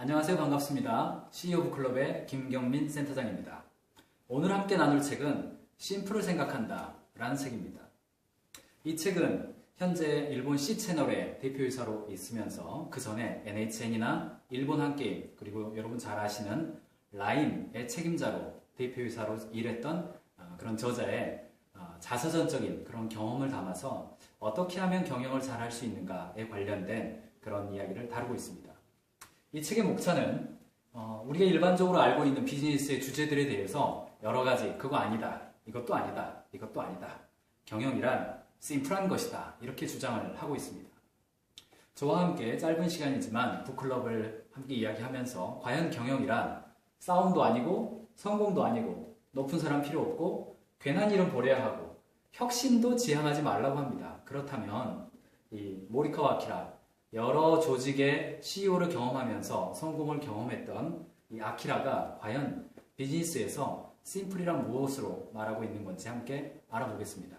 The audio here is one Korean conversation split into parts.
안녕하세요. 반갑습니다. CEO 북클럽의 김경민 센터장입니다. 오늘 함께 나눌 책은 심플을 생각한다 라는 책입니다. 이 책은 현재 일본 C채널의 대표이사로 있으면서 그 전에 NHN이나 일본 한게임 그리고 여러분 잘 아시는 라인의 책임자로 대표이사로 일했던 그런 저자의 자서전적인 그런 경험을 담아서 어떻게 하면 경영을 잘 할 수 있는가에 관련된 그런 이야기를 다루고 있습니다. 이 책의 목차는 우리가 일반적으로 알고 있는 비즈니스의 주제들에 대해서 여러 가지 그거 아니다, 이것도 아니다, 이것도 아니다. 경영이란 심플한 것이다. 이렇게 주장을 하고 있습니다. 저와 함께 짧은 시간이지만 북클럽을 함께 이야기하면서 과연 경영이란 싸움도 아니고 성공도 아니고 높은 사람 필요 없고 괜한 일은 버려야 하고 혁신도 지향하지 말라고 합니다. 그렇다면 이 모리카와 아키라 여러 조직의 CEO를 경험하면서 성공을 경험했던 이 아키라가 과연 비즈니스에서 심플이란 무엇으로 말하고 있는 건지 함께 알아보겠습니다.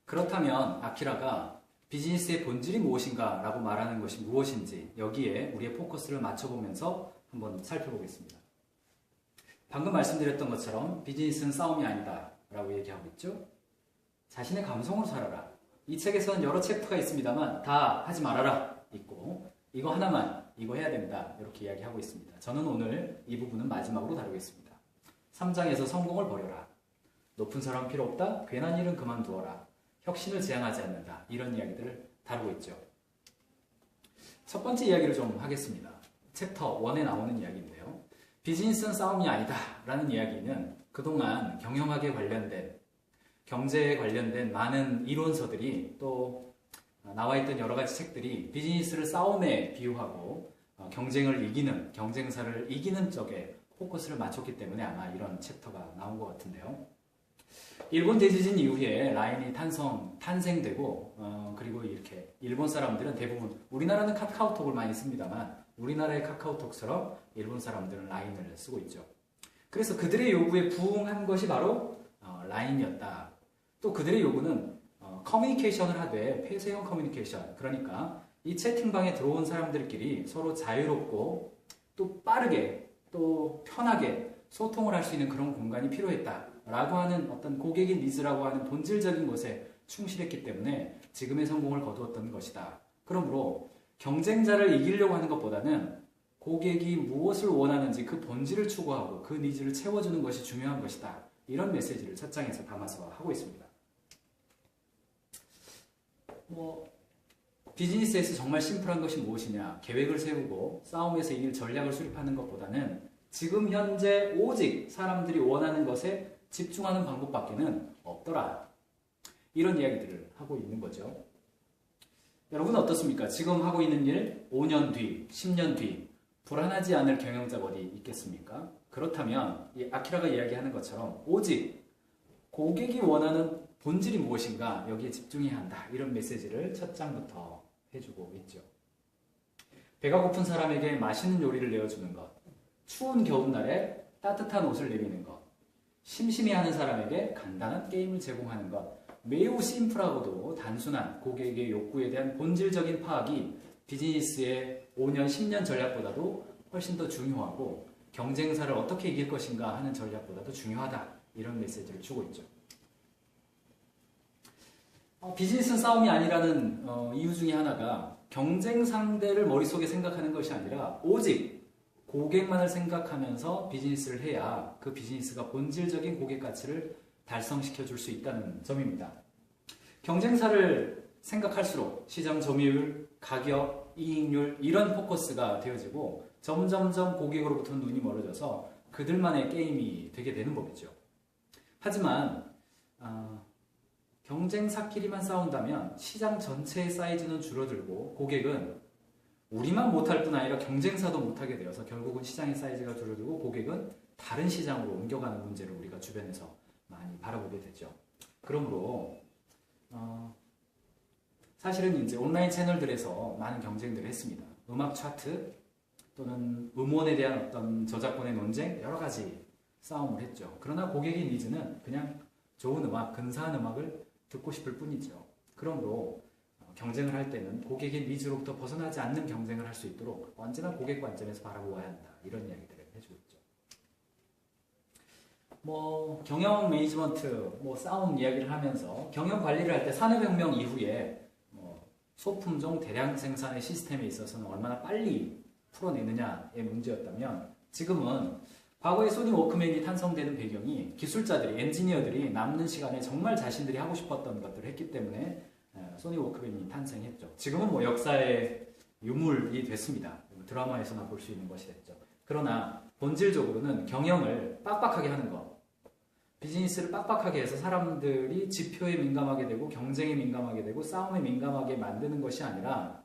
그렇다면 아키라가 비즈니스의 본질이 무엇인가 라고 말하는 것이 무엇인지 여기에 우리의 포커스를 맞춰보면서 한번 살펴보겠습니다. 방금 말씀드렸던 것처럼 비즈니스는 싸움이 아니다 라고 얘기하고 있죠. 자신의 감성으로 살아라. 이 책에서는 여러 챕터가 있습니다만 다 하지 말아라 있고 이거 하나만 이거 해야 된다 이렇게 이야기하고 있습니다. 저는 오늘 이 부분은 마지막으로 다루겠습니다. 3장에서 성공을 버려라. 높은 사람 필요 없다. 괜한 일은 그만두어라. 혁신을 지향하지 않는다. 이런 이야기들을 다루고 있죠. 첫 번째 이야기를 좀 하겠습니다. 챕터 1에 나오는 이야기인데요. 비즈니스는 싸움이 아니다 라는 이야기는 그동안 경영학에 관련된 경제에 관련된 많은 이론서들이 또 나와 있던 여러 가지 책들이 비즈니스를 싸움에 비유하고 경쟁을 이기는, 경쟁사를 이기는 쪽에 포커스를 맞췄기 때문에 아마 이런 챕터가 나온 것 같은데요. 일본 대지진 이후에 라인이 탄생되고 그리고 이렇게 일본 사람들은 대부분 우리나라는 카카오톡을 많이 씁니다만 우리나라의 카카오톡처럼 일본 사람들은 라인을 쓰고 있죠. 그래서 그들의 요구에 부응한 것이 바로 라인이었다. 또 그들의 요구는 커뮤니케이션을 하되 폐쇄형 커뮤니케이션, 그러니까 이 채팅방에 들어온 사람들끼리 서로 자유롭고 또 빠르게 또 편하게 소통을 할 수 있는 그런 공간이 필요했다라고 하는 어떤 고객의 니즈라고 하는 본질적인 것에 충실했기 때문에 지금의 성공을 거두었던 것이다. 그러므로 경쟁자를 이기려고 하는 것보다는 고객이 무엇을 원하는지 그 본질을 추구하고 그 니즈를 채워주는 것이 중요한 것이다. 이런 메시지를 첫 장에서 담아서 하고 있습니다. 비즈니스에서 정말 심플한 것이 무엇이냐, 계획을 세우고 싸움에서 이길 전략을 수립하는 것보다는 지금 현재 오직 사람들이 원하는 것에 집중하는 방법밖에는 없더라. 이런 이야기들을 하고 있는 거죠. 여러분은 어떻습니까? 지금 하고 있는 일 5년 뒤, 10년 뒤 불안하지 않을 경영자가 어디 있겠습니까? 그렇다면 이 아키라가 이야기하는 것처럼 오직 고객이 원하는 본질이 무엇인가 여기에 집중해야 한다. 이런 메시지를 첫 장부터 해주고 있죠. 배가 고픈 사람에게 맛있는 요리를 내어주는 것, 추운 겨울날에 따뜻한 옷을 내미는 것, 심심해하는 사람에게 간단한 게임을 제공하는 것, 매우 심플하고도 단순한 고객의 욕구에 대한 본질적인 파악이 비즈니스의 5년, 10년 전략보다도 훨씬 더 중요하고 경쟁사를 어떻게 이길 것인가 하는 전략보다도 중요하다. 이런 메시지를 주고 있죠. 비즈니스는 싸움이 아니라는 이유 중에 하나가 경쟁 상대를 머릿속에 생각하는 것이 아니라 오직 고객만을 생각하면서 비즈니스를 해야 그 비즈니스가 본질적인 고객 가치를 달성시켜 줄 수 있다는 점입니다. 경쟁사를 생각할수록 시장 점유율, 가격, 이익률 이런 포커스가 되어지고 점점점 고객으로부터는 눈이 멀어져서 그들만의 게임이 되게 되는 법이죠. 하지만 경쟁사끼리만 싸운다면 시장 전체의 사이즈는 줄어들고 고객은 우리만 못할 뿐 아니라 경쟁사도 못하게 되어서 결국은 시장의 사이즈가 줄어들고 고객은 다른 시장으로 옮겨가는 문제를 우리가 주변에서 많이 바라보게 되죠. 그러므로 사실은 이제 온라인 채널들에서 많은 경쟁들을 했습니다. 음악 차트 또는 음원에 대한 어떤 저작권의 논쟁 여러 가지 싸움을 했죠. 그러나 고객의 니즈는 그냥 좋은 음악, 근사한 음악을 듣고 싶을 뿐이죠. 그러므로 경쟁을 할 때는 고객의 니즈로부터 벗어나지 않는 경쟁을 할 수 있도록 언제나 고객 관점에서 바라보아야 한다. 이런 이야기들을 해주고 있죠. 경영 매니지먼트, 싸움 이야기를 하면서 경영 관리를 할 때 산업혁명 이후에 소품종 대량 생산의 시스템에 있어서는 얼마나 빨리 풀어내느냐의 문제였다면 지금은 과거에 소니 워크맨이 탄생되는 배경이 기술자들이, 엔지니어들이 남는 시간에 정말 자신들이 하고 싶었던 것들을 했기 때문에 소니 워크맨이 탄생했죠. 지금은 역사의 유물이 됐습니다. 드라마에서나 볼 수 있는 것이 됐죠. 그러나 본질적으로는 경영을 빡빡하게 하는 것, 비즈니스를 빡빡하게 해서 사람들이 지표에 민감하게 되고 경쟁에 민감하게 되고 싸움에 민감하게 만드는 것이 아니라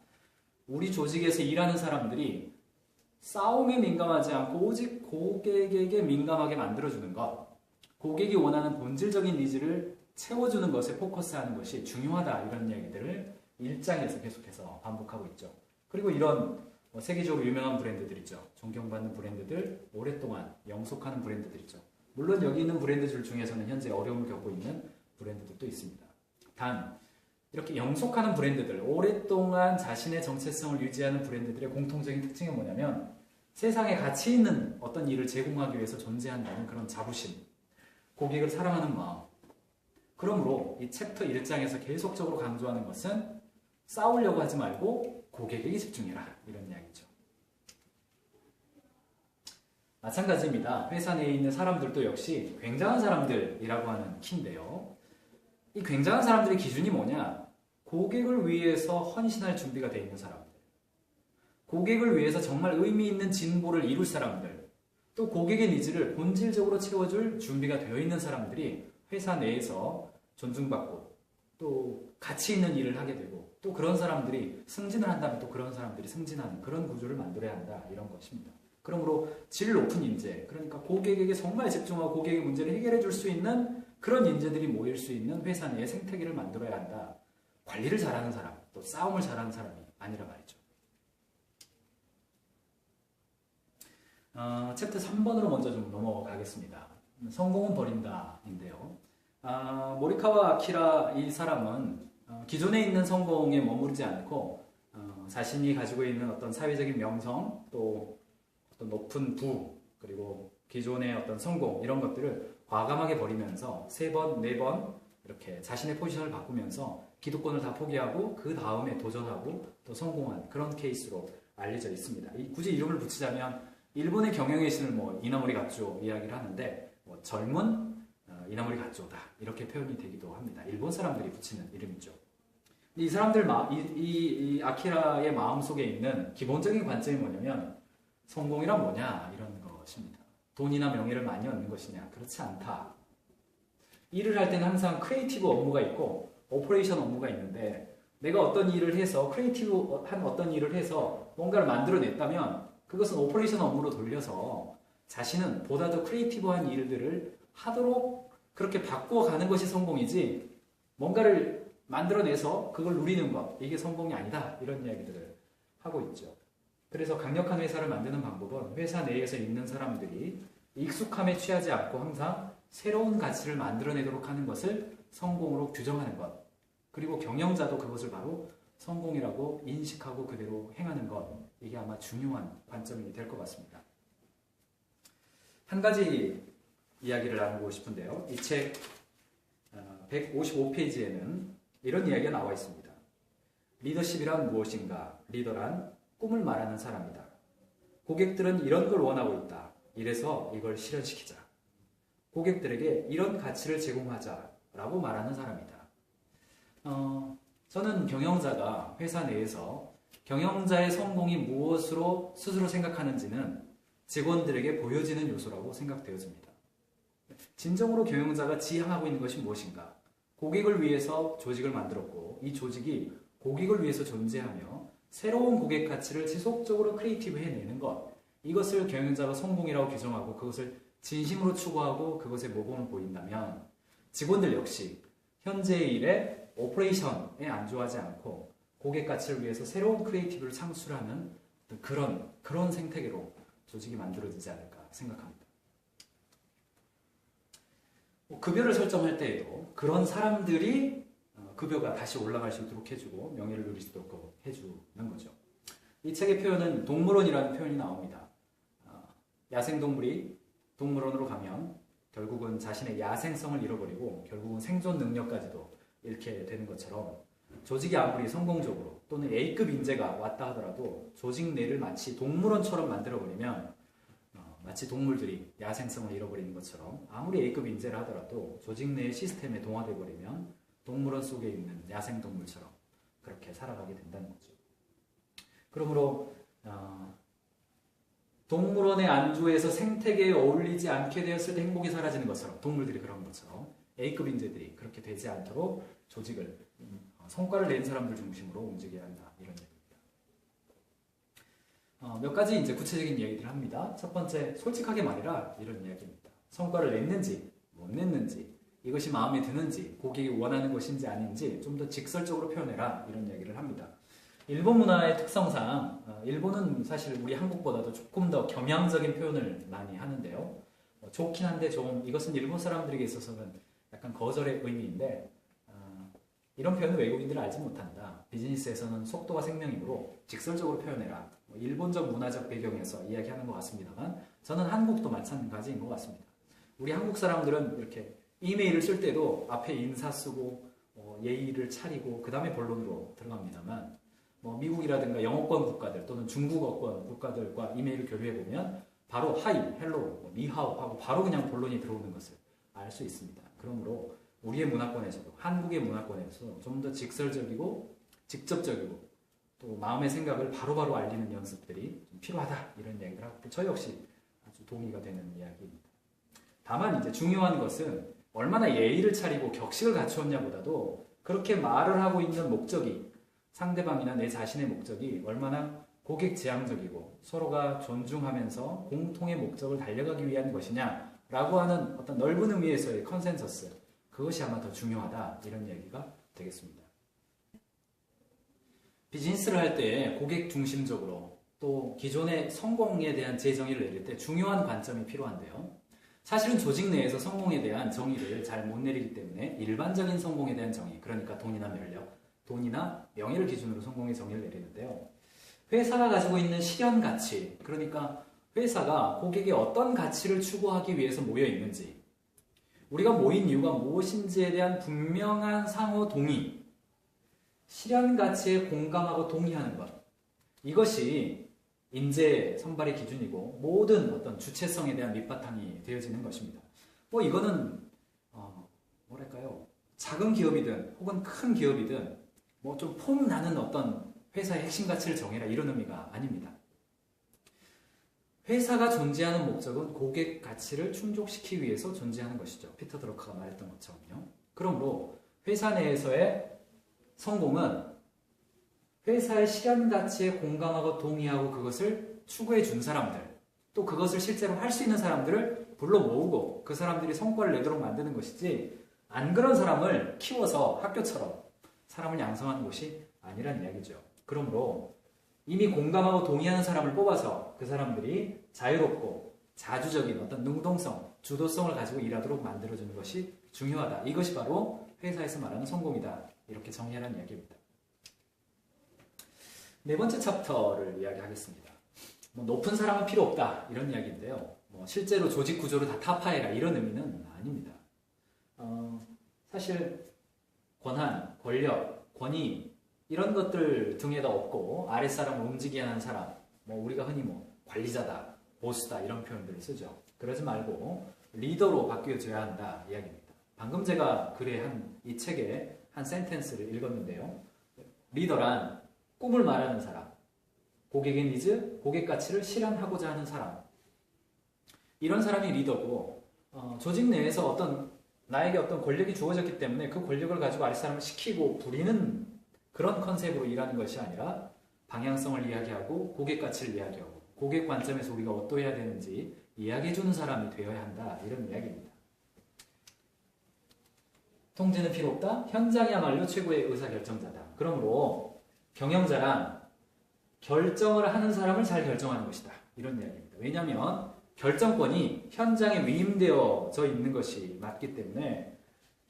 우리 조직에서 일하는 사람들이 싸움에 민감하지 않고 오직 고객에게 민감하게 만들어주는 것, 고객이 원하는 본질적인 니즈를 채워주는 것에 포커스하는 것이 중요하다. 이런 이야기들을 1장에서 계속해서 반복하고 있죠. 그리고 이런 세계적으로 유명한 브랜드들 있죠. 존경받는 브랜드들, 오랫동안 영속하는 브랜드들 있죠. 물론 여기 있는 브랜드들 중에서는 현재 어려움을 겪고 있는 브랜드들도 있습니다. 단 이렇게 영속하는 브랜드들, 오랫동안 자신의 정체성을 유지하는 브랜드들의 공통적인 특징이 뭐냐면 세상에 가치 있는 어떤 일을 제공하기 위해서 존재한다는 그런 자부심, 고객을 사랑하는 마음. 그러므로 이 챕터 1장에서 계속적으로 강조하는 것은 싸우려고 하지 말고 고객에게 집중해라. 이런 이야기죠. 마찬가지입니다. 회사 내에 있는 사람들도 역시 굉장한 사람들이라고 하는 키인데요. 이 굉장한 사람들의 기준이 뭐냐? 고객을 위해서 헌신할 준비가 되어 있는 사람들, 고객을 위해서 정말 의미 있는 진보를 이룰 사람들, 또 고객의 니즈를 본질적으로 채워줄 준비가 되어 있는 사람들이 회사 내에서 존중받고 또 가치 있는 일을 하게 되고 또 그런 사람들이 승진을 한다면 또 그런 사람들이 승진하는 그런 구조를 만들어야 한다. 이런 것입니다. 그러므로 질 높은 인재, 그러니까 고객에게 정말 집중하고 고객의 문제를 해결해 줄 수 있는 그런 인재들이 모일 수 있는 회사 내의 생태계를 만들어야 한다. 관리를 잘하는 사람, 또 싸움을 잘하는 사람이 아니라 말이죠. 챕터 3번으로 먼저 좀 넘어가겠습니다. 성공은 버린다인데요. 모리카와 아키라 이 사람은 기존에 있는 성공에 머무르지 않고 자신이 가지고 있는 어떤 사회적인 명성, 또 어떤 높은 부, 그리고 기존의 어떤 성공 이런 것들을 과감하게 버리면서 3번, 4번 이렇게 자신의 포지션을 바꾸면서 기득권을 다 포기하고 그 다음에 도전하고 또 성공한 그런 케이스로 알려져 있습니다. 굳이 이름을 붙이자면 일본의 경영의 신을 이나모리 가쪼 이야기를 하는데 젊은 이나모리 가쪼다 이렇게 표현이 되기도 합니다. 일본 사람들이 붙이는 이름이죠. 이 사람들 이 아키라의 마음속에 있는 기본적인 관점이 뭐냐면 성공이란 뭐냐 이런 것입니다. 돈이나 명예를 많이 얻는 것이냐? 그렇지 않다. 일을 할 때는 항상 크리에이티브 업무가 있고 오퍼레이션 업무가 있는데 내가 어떤 일을 해서 크리에이티브한 어떤 일을 해서 뭔가를 만들어냈다면 그것은 오퍼레이션 업무로 돌려서 자신은 보다 더 크리에이티브한 일들을 하도록 그렇게 바꾸어가는 것이 성공이지 뭔가를 만들어내서 그걸 누리는 것 이게 성공이 아니다 이런 이야기들을 하고 있죠. 그래서 강력한 회사를 만드는 방법은 회사 내에서 있는 사람들이 익숙함에 취하지 않고 항상 새로운 가치를 만들어내도록 하는 것을 성공으로 규정하는 것. 그리고 경영자도 그것을 바로 성공이라고 인식하고 그대로 행하는 것. 이게 아마 중요한 관점이 될 것 같습니다. 한 가지 이야기를 나누고 싶은데요. 이 책 155페이지에는 이런 이야기가 나와 있습니다. 리더십이란 무엇인가? 리더란 꿈을 말하는 사람이다. 고객들은 이런 걸 원하고 있다. 이래서 이걸 실현시키자. 고객들에게 이런 가치를 제공하자라고 말하는 사람이다. 저는 경영자가 회사 내에서 경영자의 성공이 무엇으로 스스로 생각하는지는 직원들에게 보여지는 요소라고 생각되어집니다. 진정으로 경영자가 지향하고 있는 것이 무엇인가? 고객을 위해서 조직을 만들었고 이 조직이 고객을 위해서 존재하며 새로운 고객 가치를 지속적으로 크리에이티브 해내는 것. 이것을 경영자가 성공이라고 규정하고 그것을 진심으로 추구하고 그것에 모범을 보인다면 직원들 역시 현재의 일에 오퍼레이션에 안주하지 않고 고객 가치를 위해서 새로운 크리에이티브를 창출하는 그런 생태계로 조직이 만들어지지 않을까 생각합니다. 급여를 설정할 때에도 그런 사람들이 급여가 다시 올라갈 수 있도록 해주고 명예를 누릴 수 있도록 해주는 거죠. 이 책의 표현은 동물원이라는 표현이 나옵니다. 야생동물이 동물원으로 가면 결국은 자신의 야생성을 잃어버리고 결국은 생존 능력까지도 잃게 되는 것처럼 조직이 아무리 성공적으로 또는 A급 인재가 왔다 하더라도 조직 내를 마치 동물원처럼 만들어버리면 마치 동물들이 야생성을 잃어버리는 것처럼 아무리 A급 인재를 하더라도 조직 내의 시스템에 동화돼 버리면 동물원 속에 있는 야생동물처럼 그렇게 살아가게 된다는 거죠. 그러므로 동물원의 안주에서 생태계에 어울리지 않게 되었을 때 행복이 사라지는 것처럼 동물들이 그런 것처럼 A급 인재들이 그렇게 되지 않도록 조직을 성과를 낸 사람들 중심으로 움직여야 한다. 이런 얘기입니다. 몇 가지 이제 구체적인 이야기들을 합니다. 첫 번째, 솔직하게 말해라. 이런 이야기입니다. 성과를 냈는지 못 냈는지 이것이 마음에 드는지 고객이 원하는 것인지 아닌지 좀 더 직설적으로 표현해라. 이런 이야기를 합니다. 일본 문화의 특성상 일본은 사실 우리 한국보다도 조금 더 겸양적인 표현을 많이 하는데요. 좋긴 한데 좀 이것은 일본 사람들에게 있어서는 약간 거절의 의미인데 이런 표현은 외국인들은 알지 못한다. 비즈니스에서는 속도가 생명이므로 직설적으로 표현해라. 일본적 문화적 배경에서 이야기하는 것 같습니다만 저는 한국도 마찬가지인 것 같습니다. 우리 한국 사람들은 이렇게 이메일을 쓸 때도 앞에 인사 쓰고 예의를 차리고 그 다음에 본론으로 들어갑니다만 미국이라든가 영어권 국가들 또는 중국어권 국가들과 이메일을 교류해보면 바로 하이, 헬로, 니하오 하고 바로 그냥 본론이 들어오는 것을 알 수 있습니다. 그러므로 우리의 문화권에서도 한국의 문화권에서 좀 더 직설적이고 직접적이고 또 마음의 생각을 바로바로 알리는 연습들이 좀 필요하다 이런 이야기를 하고 저 역시 아주 동의가 되는 이야기입니다. 다만 이제 중요한 것은 얼마나 예의를 차리고 격식을 갖추었냐보다도 그렇게 말을 하고 있는 목적이 상대방이나 내 자신의 목적이 얼마나 고객 지향적이고 서로가 존중하면서 공통의 목적을 달려가기 위한 것이냐라고 하는 어떤 넓은 의미에서의 컨센서스 그것이 아마 더 중요하다 이런 얘기가 되겠습니다. 비즈니스를 할 때 고객 중심적으로 또 기존의 성공에 대한 재정의를 내릴 때 중요한 관점이 필요한데요. 사실은 조직 내에서 성공에 대한 정의를 잘 못 내리기 때문에 일반적인 성공에 대한 정의, 그러니까 돈이나 명예를 기준으로 성공의 정의를 내리는데요. 회사가 가지고 있는 실현 가치, 그러니까 회사가 고객의 어떤 가치를 추구하기 위해서 모여 있는지, 우리가 모인 이유가 무엇인지에 대한 분명한 상호 동의, 실현 가치에 공감하고 동의하는 것, 이것이 인재 선발의 기준이고 모든 어떤 주체성에 대한 밑바탕이 되어지는 것입니다. 이거는 뭐랄까요? 작은 기업이든 혹은 큰 기업이든 좀 폼 나는 어떤 회사의 핵심 가치를 정해라 이런 의미가 아닙니다. 회사가 존재하는 목적은 고객 가치를 충족시키기 위해서 존재하는 것이죠. 피터 드러커가 말했던 것처럼요. 그러므로 회사 내에서의 성공은 회사의 실현 가치에 공감하고 동의하고 그것을 추구해 준 사람들, 또 그것을 실제로 할 수 있는 사람들을 불러 모으고 그 사람들이 성과를 내도록 만드는 것이지 안 그런 사람을 키워서 학교처럼 사람을 양성하는 것이 아니란 이야기죠. 그러므로 이미 공감하고 동의하는 사람을 뽑아서 그 사람들이 자유롭고 자주적인 어떤 능동성, 주도성을 가지고 일하도록 만들어주는 것이 중요하다. 이것이 바로 회사에서 말하는 성공이다. 이렇게 정리하라는 이야기입니다. 네 번째 챕터를 이야기하겠습니다. 높은 사람은 필요 없다 이런 이야기인데요. 실제로 조직 구조를 다 타파해라 이런 의미는 아닙니다. 사실 권한, 권력, 권위 이런 것들 등에다 업고 아랫사람을 움직이게 하는 사람, 우리가 흔히 관리자다, 보스다 이런 표현들을 쓰죠. 그러지 말고 리더로 바뀌어져야 한다 이야기입니다. 방금 제가 글에 이 책에 한 센텐스를 읽었는데요. 리더란 꿈을 말하는 사람, 고객의 니즈, 고객 가치를 실현하고자 하는 사람, 이런 사람이 리더고 조직 내에서 나에게 어떤 권력이 주어졌기 때문에 그 권력을 가지고 아랫사람을 시키고 부리는 그런 컨셉으로 일하는 것이 아니라 방향성을 이야기하고 고객 가치를 이야기하고 고객 관점에서 우리가 어떠해야 되는지 이야기해주는 사람이 되어야 한다 이런 이야기입니다. 통제는 필요 없다. 현장이야말로 최고의 의사결정자다. 그러므로 경영자란 결정을 하는 사람을 잘 결정하는 것이다. 이런 이야기입니다. 왜냐하면 결정권이 현장에 위임되어져 있는 것이 맞기 때문에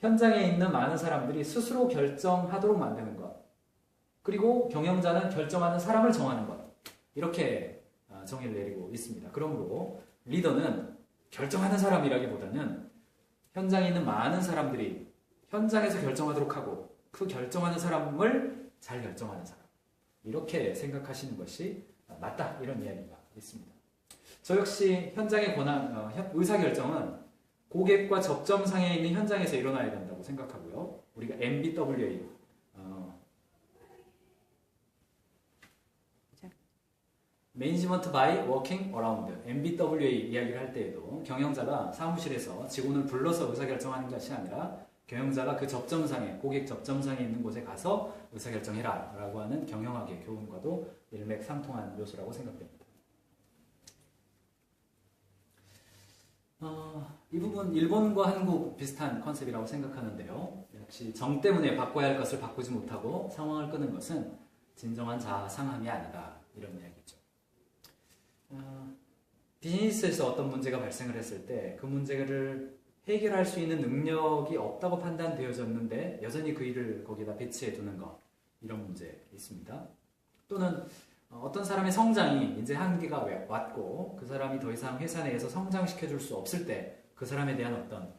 현장에 있는 많은 사람들이 스스로 결정하도록 만드는 것. 그리고 경영자는 결정하는 사람을 정하는 것. 이렇게 정의를 내리고 있습니다. 그러므로 리더는 결정하는 사람이라기보다는 현장에 있는 많은 사람들이 현장에서 결정하도록 하고 그 결정하는 사람을 잘 결정하는 사람. 이렇게 생각하시는 것이 맞다. 이런 이야기가 있습니다. 저 역시 현장의 권한, 의사결정은 고객과 접점상에 있는 현장에서 일어나야 된다고 생각하고요. 우리가 MBWA, Management by Working Around, MBWA 이야기를 할 때에도 경영자가 사무실에서 직원을 불러서 의사결정하는 것이 아니라 경영자가 그 접점상에, 고객 접점상에 있는 곳에 가서 의사결정해라 라고 하는 경영학의 교훈과도 일맥상통한 요소라고 생각됩니다. 이 부분 일본과 한국 비슷한 컨셉이라고 생각하는데요. 역시 정 때문에 바꿔야 할 것을 바꾸지 못하고 상황을 끄는 것은 진정한 자아상함이 아니다. 이런 이야기죠. 비즈니스에서 어떤 문제가 발생을 했을 때 그 문제를 해결할 수 있는 능력이 없다고 판단되어졌는데 여전히 그 일을 거기다 배치해 두는 것, 이런 문제 있습니다. 또는 어떤 사람의 성장이 이제 한계가 왔고 그 사람이 더 이상 회사 내에서 성장시켜 줄 수 없을 때 그 사람에 대한 어떤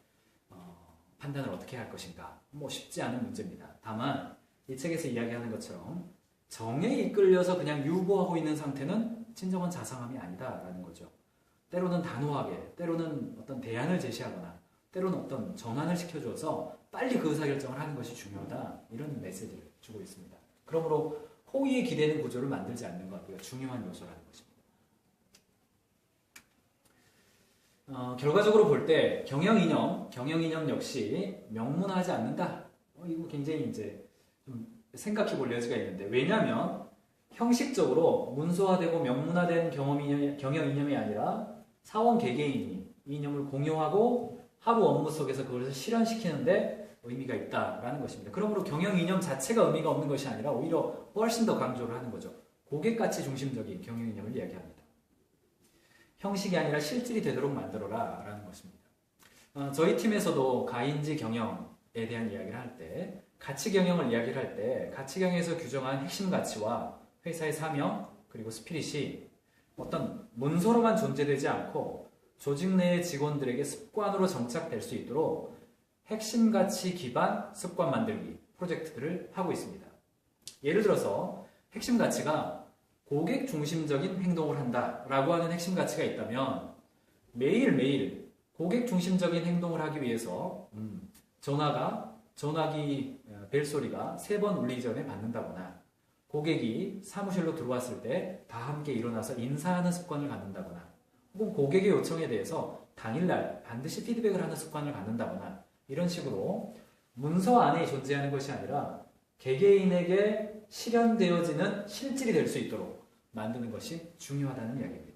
판단을 어떻게 할 것인가, 뭐 쉽지 않은 문제입니다. 다만 이 책에서 이야기하는 것처럼 정에 이끌려서 그냥 유보하고 있는 상태는 진정한 자상함이 아니다라는 거죠. 때로는 단호하게, 때로는 어떤 대안을 제시하거나 때로는 어떤 전환을 시켜줘서 빨리 그 의사결정을 하는 것이 중요하다. 이런 메시지를 주고 있습니다. 그러므로 호의에 기대는 구조를 만들지 않는 것, 이거 중요한 요소라는 것입니다. 결과적으로 볼 때 경영 이념 역시 명문화하지 않는다. 이거 굉장히 이제 좀 생각해 볼 여지가 있는데, 왜냐하면 형식적으로 문서화되고 명문화된 경영 이념이 아니라 사원 개개인이 이 이념을 공유하고 하루 업무 속에서 그것을 실현시키는데 의미가 있다라는 것입니다. 그러므로 경영 이념 자체가 의미가 없는 것이 아니라 오히려 훨씬 더 강조를 하는 거죠. 고객가치 중심적인 경영 이념을 이야기합니다. 형식이 아니라 실질이 되도록 만들어라 라는 것입니다. 저희 팀에서도 가인지 경영에 대한 이야기를 할 때, 가치 경영을 이야기를 할 때 가치 경영에서 규정한 핵심 가치와 회사의 사명 그리고 스피릿이 어떤 문서로만 존재되지 않고 조직 내의 직원들에게 습관으로 정착될 수 있도록 핵심 가치 기반 습관 만들기 프로젝트들을 하고 있습니다. 예를 들어서 핵심 가치가 고객 중심적인 행동을 한다라고 하는 핵심 가치가 있다면 매일매일 고객 중심적인 행동을 하기 위해서 전화기 벨소리가 3번 울리기 전에 받는다거나 고객이 사무실로 들어왔을 때 다 함께 일어나서 인사하는 습관을 갖는다거나 혹은 고객의 요청에 대해서 당일날 반드시 피드백을 하는 습관을 갖는다거나 이런 식으로 문서 안에 존재하는 것이 아니라 개개인에게 실현되어지는 실질이 될 수 있도록 만드는 것이 중요하다는 이야기입니다.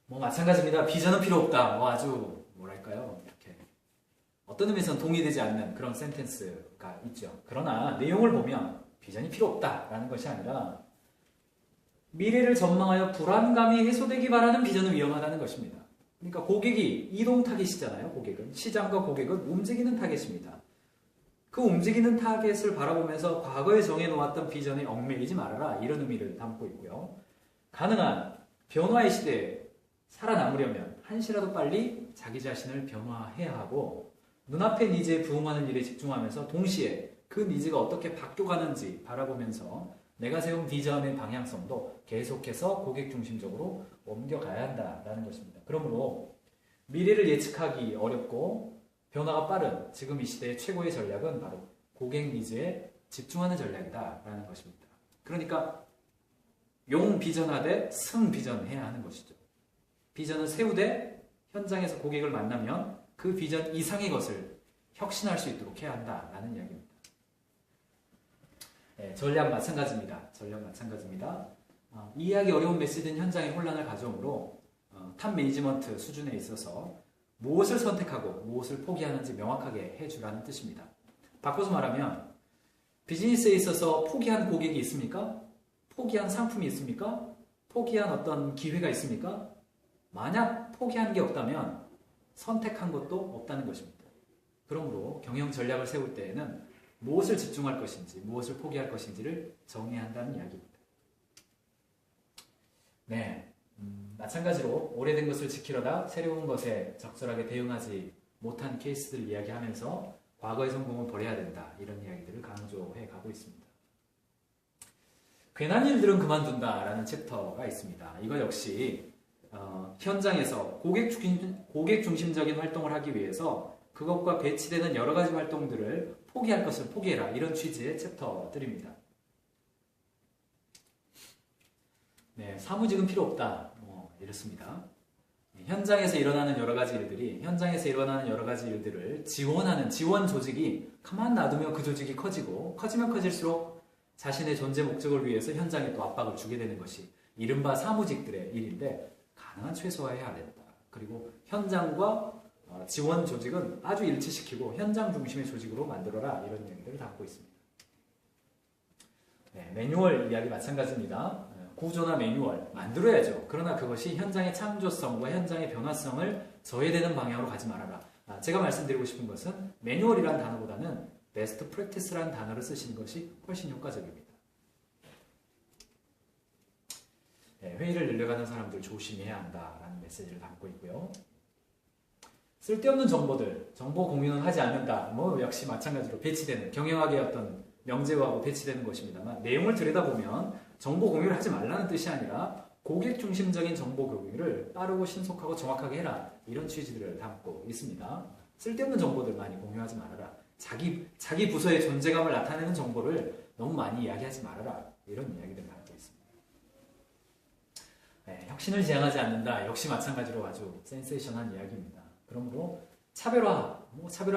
마찬가지입니다. 비전은 필요 없다. 아주 뭐랄까요, 이렇게 어떤 의미에서는 동의되지 않는 그런 센텐스가 있죠. 그러나 내용을 보면 비전이 필요 없다라는 것이 아니라 미래를 전망하여 불안감이 해소되기 바라는 비전은 위험하다는 것입니다. 그러니까 고객이 이동 타깃이잖아요. 시장과 고객은 움직이는 타깃입니다. 그 움직이는 타겟을 바라보면서 과거에 정해놓았던 비전에 얽매이지 말아라, 이런 의미를 담고 있고요. 가능한 변화의 시대에 살아남으려면 한시라도 빨리 자기 자신을 변화해야 하고 눈앞의 니즈에 부응하는 일에 집중하면서 동시에 그 니즈가 어떻게 바뀌어가는지 바라보면서 내가 세운 비전의 방향성도 계속해서 고객 중심적으로 옮겨가야 한다는 것입니다. 그러므로 미래를 예측하기 어렵고 변화가 빠른 지금 이 시대의 최고의 전략은 바로 고객 니즈에 집중하는 전략이다라는 것입니다. 그러니까 용 비전하되 승 비전해야 하는 것이죠. 비전을 세우되 현장에서 고객을 만나면 그 비전 이상의 것을 혁신할 수 있도록 해야 한다라는 이야기입니다. 전략 마찬가지입니다. 이해하기 어려운 메시지는 현장에 혼란을 가져오므로 탑 매니지먼트 수준에 있어서 무엇을 선택하고 무엇을 포기하는지 명확하게 해주라는 뜻입니다. 바꿔서 말하면 비즈니스에 있어서 포기한 고객이 있습니까? 포기한 상품이 있습니까? 포기한 어떤 기회가 있습니까? 만약 포기한 게 없다면 선택한 것도 없다는 것입니다. 그러므로 경영 전략을 세울 때에는 무엇을 집중할 것인지, 무엇을 포기할 것인지를 정해야 한다는 이야기입니다. 네, 마찬가지로 오래된 것을 지키려다 새로운 것에 적절하게 대응하지 못한 케이스들을 이야기하면서 과거의 성공을 버려야 된다, 이런 이야기들을 강조해 가고 있습니다. 괜한 일들은 그만둔다라는 챕터가 있습니다. 이거 역시 현장에서 고객 중심적인 활동을 하기 위해서 그것과 배치되는 여러 가지 활동들을 포기할 것을 포기해라, 이런 취지의 챕터들입니다. 네, 사무직은 필요 없다, 이렇습니다. 현장에서 일어나는 여러 가지 일들을 지원하는 지원 조직이 가만 놔두면 그 조직이 커지면 커질수록 자신의 존재 목적을 위해서 현장에 또 압박을 주게 되는 것이 이른바 사무직들의 일인데, 가능한 최소화해야 된다. 그리고 현장과 지원 조직은 아주 일치시키고 현장 중심의 조직으로 만들어라, 이런 이야기들을 담고 있습니다. 네, 매뉴얼 이야기 마찬가지입니다. 구조나 매뉴얼 만들어야죠. 그러나 그것이 현장의 창조성과 현장의 변화성을 저해되는 방향으로 가지 말아라. 제가 말씀드리고 싶은 것은 매뉴얼이라는 단어보다는 베스트 프랙티스라는 단어를 쓰시는 것이 훨씬 효과적입니다. 네, 회의를 늘려가는 사람들 조심해야 한다라는 메시지를 담고 있고요. 쓸데없는 정보 공유는 하지 않는다. 역시 마찬가지로 배치되는, 경영학의 어떤 명제화하고 배치되는 것입니다만, 내용을 들여다보면 정보 공유를 하지 말라는 뜻이 아니라 고객 중심적인 정보 공유를 빠르고 신속하고 정확하게 해라, 이런 취지들을 담고 있습니다. 쓸데없는 정보들 많이 공유하지 말아라. 자기 부서의 존재감을 나타내는 정보를 너무 많이 이야기하지 말아라, 이런 이야기들을 담고 있습니다. 네, 혁신을 지향하지 않는다. 역시 마찬가지로 아주 센세이션한 이야기입니다. 그러므로 차별화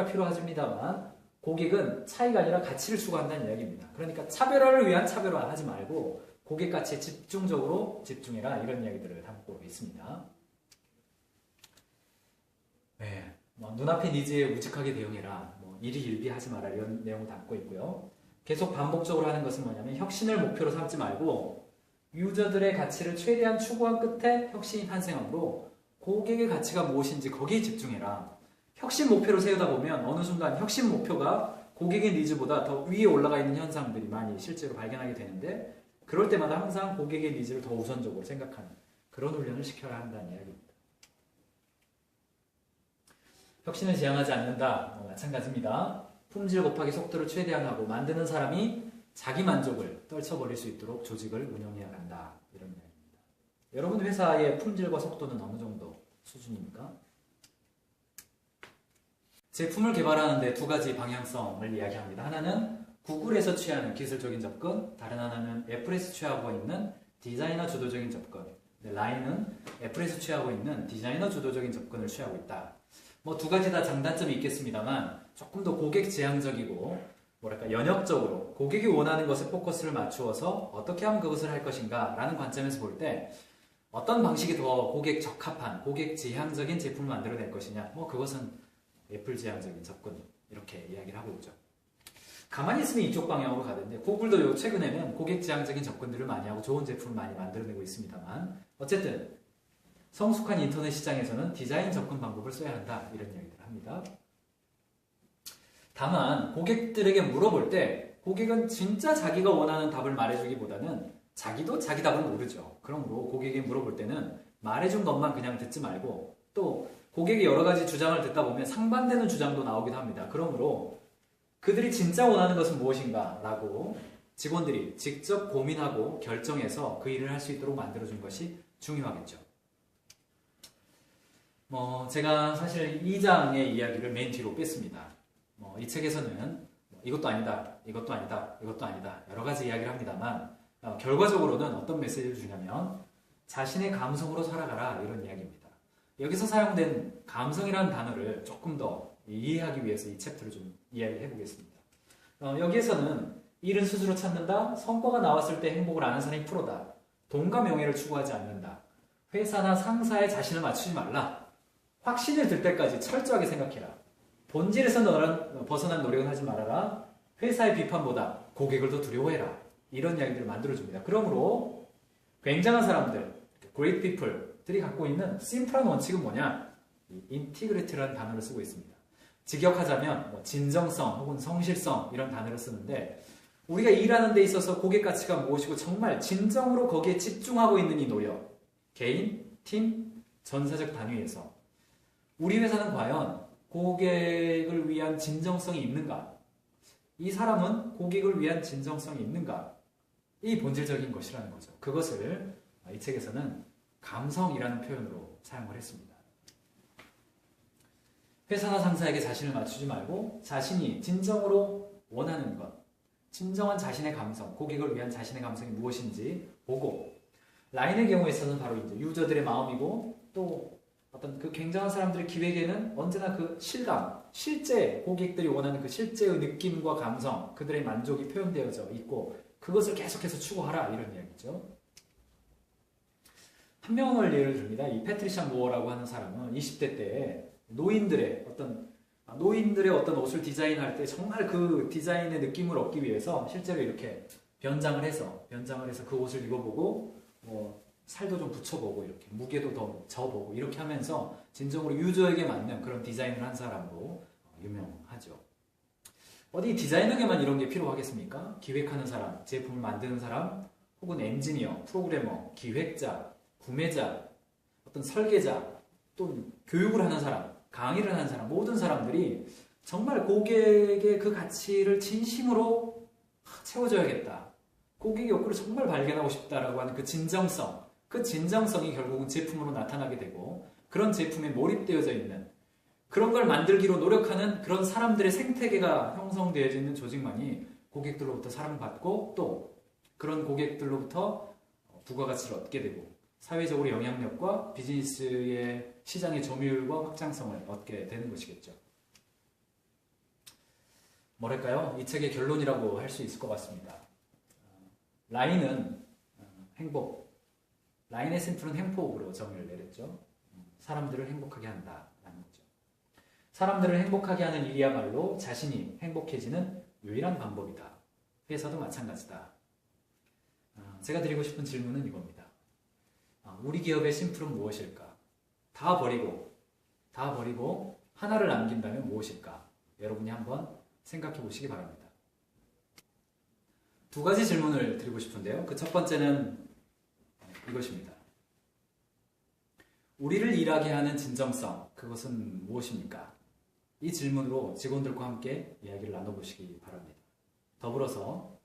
필요하십니다만, 고객은 차이가 아니라 가치를 추구한다는 이야기입니다. 그러니까 차별화를 위한 차별화 하지 말고 고객 가치에 집중해라, 이런 이야기들을 담고 있습니다. 네, 눈앞의 니즈에 우직하게 대응해라, 일희일비하지 마라, 이런 내용을 담고 있고요. 계속 반복적으로 하는 것은 뭐냐면, 혁신을 목표로 삼지 말고 유저들의 가치를 최대한 추구한 끝에 혁신이 탄생하므로 고객의 가치가 무엇인지 거기에 집중해라. 혁신 목표를 세우다 보면 어느 순간 혁신 목표가 고객의 니즈보다 더 위에 올라가 있는 현상들이 많이 실제로 발견하게 되는데, 그럴 때마다 항상 고객의 니즈를 더 우선적으로 생각하는 그런 훈련을 시켜야 한다는 이야기입니다. 혁신을 지향하지 않는다, 마찬가지입니다. 품질 곱하기 속도를 최대한 하고 만드는 사람이 자기 만족을 떨쳐버릴 수 있도록 조직을 운영해야 한다, 이런 이야기입니다. 여러분 회사의 품질과 속도는 어느 정도 수준입니까? 제품을 개발하는데 두 가지 방향성을 이야기합니다. 하나는 구글에서 취하는 기술적인 접근, 다른 하나는 애플에서 취하고 있는 디자이너 주도적인 접근. 라인은 애플에서 취하고 있는 디자이너 주도적인 접근을 취하고 있다. 두 가지 다 장단점이 있겠습니다만, 조금 더 고객 지향적이고 연역적으로 고객이 원하는 것에 포커스를 맞추어서 어떻게 하면 그것을 할 것인가 라는 관점에서 볼 때 어떤 방식이 더 고객 적합한, 고객 지향적인 제품을 만들어낼 것이냐, 그것은 애플 지향적인 접근, 이렇게 이야기를 하고 있죠. 가만히 있으면 이쪽 방향으로 가는데, 구글도 최근에는 고객 지향적인 접근들을 많이 하고 좋은 제품을 많이 만들어내고 있습니다만, 어쨌든 성숙한 인터넷 시장에서는 디자인 접근 방법을 써야 한다, 이런 이야기를 합니다. 다만 고객들에게 물어볼 때 고객은 진짜 자기가 원하는 답을 말해주기보다는 자기도 자기 답을 모르죠. 그러므로 고객에게 물어볼 때는 말해준 것만 그냥 듣지 말고, 또 고객이 여러 가지 주장을 듣다 보면 상반되는 주장도 나오기도 합니다. 그러므로 그들이 진짜 원하는 것은 무엇인가 라고 직원들이 직접 고민하고 결정해서 그 일을 할 수 있도록 만들어준 것이 중요하겠죠. 제가 사실 2장의 이야기를 맨 뒤로 뺐습니다. 이 책에서는 이것도 아니다, 이것도 아니다, 이것도 아니다, 여러 가지 이야기를 합니다만, 결과적으로는 어떤 메시지를 주냐면 자신의 감성으로 살아가라, 이런 이야기입니다. 여기서 사용된 감성이라는 단어를 조금 더 이해하기 위해서 이 챕터를 좀 이야기해 보겠습니다. 여기에서는 일은 스스로 찾는다, 성과가 나왔을 때 행복을 아는 사람이 프로다, 돈과 명예를 추구하지 않는다, 회사나 상사에 자신을 맞추지 말라, 확신을 들 때까지 철저하게 생각해라, 본질에서 벗어난 노력은 하지 말아라, 회사의 비판보다 고객을 더 두려워해라, 이런 이야기들을 만들어줍니다. 그러므로 굉장한 사람들, great people들이 갖고 있는 심플한 원칙은 뭐냐? 이 인티그리티라는 단어를 쓰고 있습니다. 직역하자면 뭐 진정성 혹은 성실성 이런 단어를 쓰는데 우리가 일하는 데 있어서 고객 가치가 무엇이고 정말 진정으로 거기에 집중하고 있는 이 노력, 개인, 팀, 전사적 단위에서 우리 회사는 과연 고객을 위한 진정성이 있는가? 이 사람은 고객을 위한 진정성이 있는가? 이 본질적인 것이라는 거죠. 그것을 이 책에서는 감성이라는 표현으로 사용을 했습니다. 회사나 상사에게 자신을 맞추지 말고 자신이 진정으로 원하는 것, 진정한 자신의 감성, 고객을 위한 자신의 감성이 무엇인지 보고 라인의 경우에 있어서는 바로 이제 유저들의 마음이고 또 어떤 그 굉장한 사람들의 기획에는 언제나 그 실감, 실제 고객들이 원하는 그 실제의 느낌과 감성, 그들의 만족이 표현되어져 있고 그것을 계속해서 추구하라 이런 이야기죠. 한 명을 예를 듭니다. 이 패트리샤 무어라고 하는 사람은 20대 때에 노인들의 어떤 옷을 디자인할 때 정말 그 디자인의 느낌을 얻기 위해서 실제로 이렇게 변장을 해서 그 옷을 입어보고 뭐 살도 좀 붙여보고 이렇게 무게도 더 져보고 이렇게 하면서 진정으로 유저에게 맞는 그런 디자인을 한 사람으로 유명하죠. 어디 디자이너에게만 이런 게 필요하겠습니까? 기획하는 사람, 제품을 만드는 사람, 혹은 엔지니어, 프로그래머, 기획자, 구매자, 어떤 설계자, 또 교육을 하는 사람, 강의를 하는 사람, 모든 사람들이 정말 고객의 그 가치를 진심으로 채워줘야겠다. 고객의 욕구를 정말 발견하고 싶다라고 하는 그 진정성이 결국은 제품으로 나타나게 되고 그런 제품에 몰입되어져 있는 그런 걸 만들기로 노력하는 그런 사람들의 생태계가 형성되어져 있는 조직만이 고객들로부터 사랑받고 또 그런 고객들로부터 부가가치를 얻게 되고 사회적으로 영향력과 비즈니스의 시장의 점유율과 확장성을 얻게 되는 것이겠죠. 뭐랄까요? 이 책의 결론이라고 할 수 있을 것 같습니다. 라인은 행복, 라인의 심플은 행복으로 정의를 내렸죠. 사람들을 행복하게 한다라는 거죠. 사람들을 행복하게 하는 일이야말로 자신이 행복해지는 유일한 방법이다. 회사도 마찬가지다. 제가 드리고 싶은 질문은 이겁니다. 우리 기업의 심플은 무엇일까? 다 버리고 하나를 남긴다면 무엇일까? 여러분이 한번 생각해 보시기 바랍니다. 두 가지 질문을 드리고 싶은데요. 그 첫 번째는 이것입니다. 우리를 일하게 하는 진정성, 그것은 무엇입니까? 이 질문으로 직원들과 함께 이야기를 나눠보시기 바랍니다. 더불어서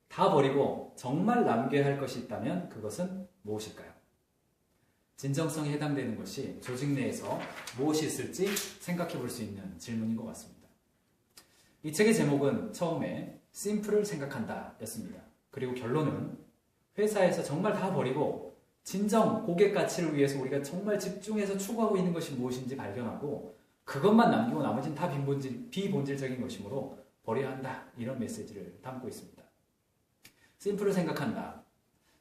다 버리고 정말 남겨야 할 것이 있다면 그것은 무엇일까요? 진정성에 해당되는 것이 조직 내에서 무엇이 있을지 생각해 볼 수 있는 질문인 것 같습니다. 이 책의 제목은 처음에 심플을 생각한다 였습니다. 그리고 결론은 회사에서 정말 다 버리고 진정 고객 가치를 위해서 우리가 정말 집중해서 추구하고 있는 것이 무엇인지 발견하고 그것만 남기고 나머지는 다 비본질적인 것이므로 버려야 한다. 이런 메시지를 담고 있습니다. 심플을 생각한다.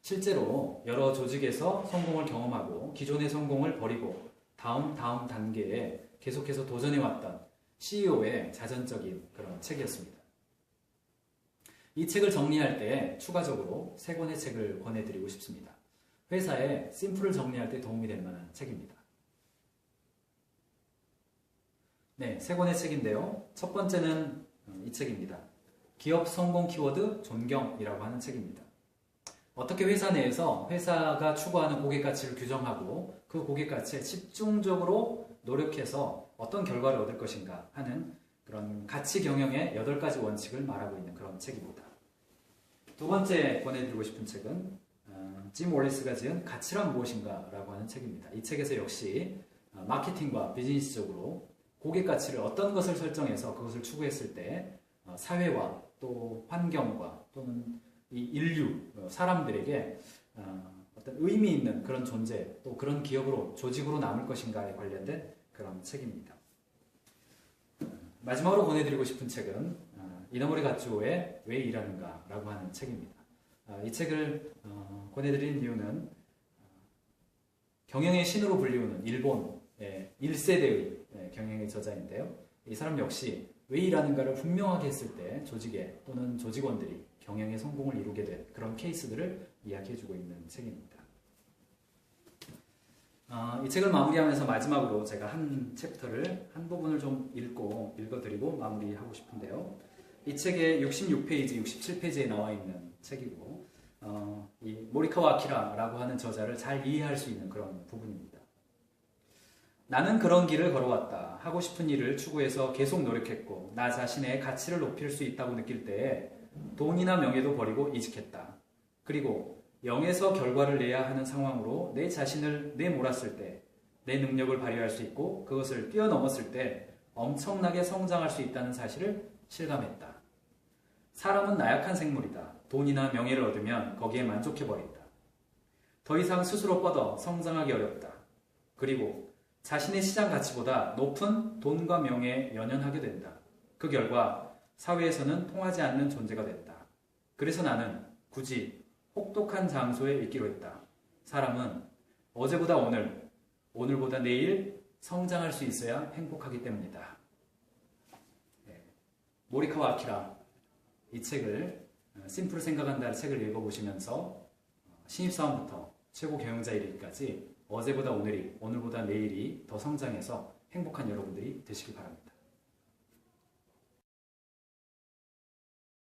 실제로 여러 조직에서 성공을 경험하고 기존의 성공을 버리고 다음 단계에 계속해서 도전해왔던 CEO의 자전적인 그런 책이었습니다. 이 책을 정리할 때 추가적으로 3권의 책을 권해드리고 싶습니다. 회사에 심플을 정리할 때 도움이 될 만한 책입니다. 네, 3권의 책인데요. 첫 번째는 이 책입니다. 기업 성공 키워드 존경이라고 하는 책입니다. 어떻게 회사 내에서 회사가 추구하는 고객 가치를 규정하고 그 고객 가치에 집중적으로 노력해서 어떤 결과를 얻을 것인가 하는 그런 가치 경영의 8가지 원칙을 말하고 있는 그런 책입니다. 두 번째 권해드리고 싶은 책은 짐 월리스가 지은 가치란 무엇인가 라고 하는 책입니다. 이 책에서 역시 마케팅과 비즈니스적으로 고객 가치를 어떤 것을 설정해서 그것을 추구했을 때 사회와 또 환경과 또는 이 인류, 사람들에게 어떤 의미 있는 그런 존재 또 그런 기업으로 조직으로 남을 것인가에 관련된 그런 책입니다. 마지막으로 권해드리고 싶은 책은 이너모리 가츠오의 왜 일하는가 라고 하는 책입니다. 이 책을 권해드리는 이유는 경영의 신으로 불리우는 일본의 1세대의 경영의 저자인데요. 이 사람 역시 왜 일하는가를 분명하게 했을 때 조직에 또는 조직원들이 경영의 성공을 이루게 된 그런 케이스들을 이야기해주고 있는 책입니다. 이 책을 마무리하면서 마지막으로 제가 한 챕터를 한 부분을 좀 읽어드리고 마무리하고 싶은데요. 이 책의 66페이지, 67페이지에 나와 있는 책이고 이 모리카와 아키라라고 하는 저자를 잘 이해할 수 있는 그런 부분입니다. 나는 그런 길을 걸어왔다. 하고 싶은 일을 추구해서 계속 노력했고 나 자신의 가치를 높일 수 있다고 느낄 때에 돈이나 명예도 버리고 이직했다. 그리고 0에서 결과를 내야 하는 상황으로 내 자신을 내몰았을 때 내 능력을 발휘할 수 있고 그것을 뛰어넘었을 때 엄청나게 성장할 수 있다는 사실을 실감했다. 사람은 나약한 생물이다. 돈이나 명예를 얻으면 거기에 만족해버린다. 더 이상 스스로 뻗어 성장하기 어렵다. 그리고 자신의 시장 가치보다 높은 돈과 명예에 연연하게 된다. 그 결과 사회에서는 통하지 않는 존재가 된다. 그래서 나는 굳이 혹독한 장소에 있기로 했다. 사람은 어제보다 오늘, 오늘보다 내일 성장할 수 있어야 행복하기 때문이다. 모리카와 아키라 이 책을 심플을 생각한다는 책을 읽어보시면서 신입사원부터 최고 경영자 이르기까지 어제보다 오늘이, 오늘보다 내일이 더 성장해서 행복한 여러분들이 되시길 바랍니다.